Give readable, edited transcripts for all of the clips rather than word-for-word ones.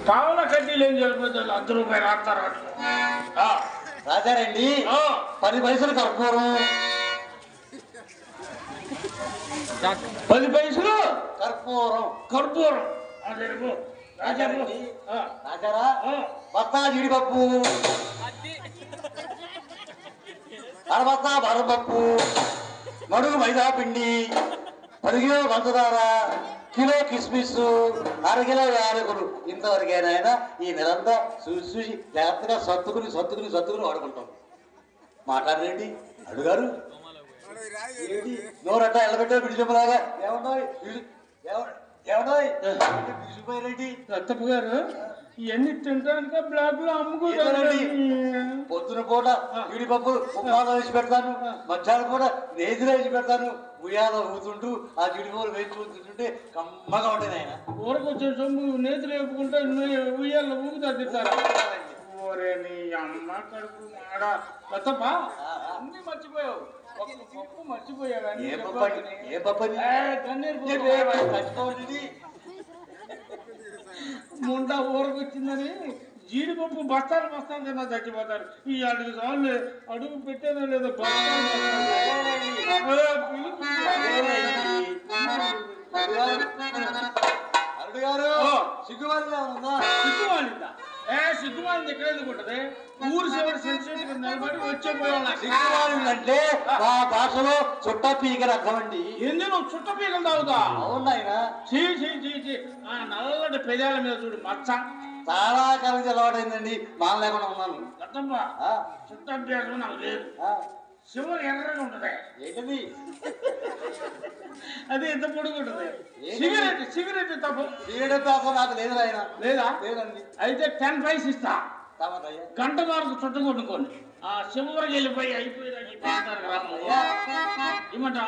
పావుల కడ్డీలు ఏం జరిపోతుంది? ₹100 రాస్తారు రాజారండి. 10 పైసలు కర్పూరం. 10 పైసలు కర్పూరం. కర్పూరం. రాజారా బత్తా జీడిపప్పు, అరబత్తా బాదంపప్పు, మడుగు మైదా పిండి, 10 కిలోల పంచదార, కిలో కిస్మిస్, 1/2 కిలో యాలకులు. ఇంతవరకేనాయన ఈ నెలంతా చూసి జాగ్రత్తగా సత్తుకుని వాడుకుంటాం. మాట్లాడరేంటి అడుగారు? నోరట్ట ఎల్లబెట్టా బిడిచిపోలాగా బిడిచిపోయారేంటి? రత్తప్ప గారు ఇవన్నీ తింటానుక బ్లాక్ లో అమ్ముకోరండి. పొద్దున పూట జీడిపప్పు ఉప్మాలో వేసి పెడతాను, మధ్యాహ్నం పూట నేతిలో వేసి పెడతాను. ఉయ్యాలో ఊతుంటూ ఆ జీడిపప్పులు వేయించుకుంటుంటే కమ్మగా ఉంటాయి. ఆయన ఊరకొచ్చే సొమ్ము నేతిలో వేపుకుంటే ఉయ్యాల్లో ఊగుతా తింటారా? ఓరే నీ అమ్మ కడుపు మాడ. రత్తప్ప అన్ని మర్చిపోయావు, పప్పు మర్చిపోయావు. ముండా ఊరకొచ్చిందని జీడిపప్పు బస్తాలు తిన్నా చచ్చిపోతారు. ఈ అడుగు సార్లు అడుగు పెట్టేదో లేదో సిగ్గువాలిందా? సిగ్గువాలింది ఎక్కడేందుకు ఉంటుంది? ఊరు చివరి సెన్సిటివ్ నిలబడి వచ్చేపోయాను. సిగ్గువాలిందంటే మా భాషలో చుట్ట పీకలు అర్థమండి. ఎందుకు చుట్ట పీకలు తాగుతా? అవునాయన. చీ నల్లటి పెదాల మీద చూడు మచ్చ. చాలా కాలం అలవాటైందండి, మాన లేకుండా ఉన్నాను. గతంలో చుట్టాభ్యాసం నాకు లేదు. చివరి ఎర్రగా ఉంటుంది. ఏంటది? అది ఎంత పొడుగు ఉంటుంది. సిగరెట్ తప్పు. సిగరెట్ తప్ప నాకు లేదు ఆయన. లేదా? లేదండి. అయితే 10 పైస్ ఇస్తా. గంట వరకు చుట్టుకొట్టుకోండి. చివరికి వెళ్ళిపోయి అయిపోయిందని ఇమ్మంటా?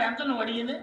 ఎంత నువ్వు అడిగింది?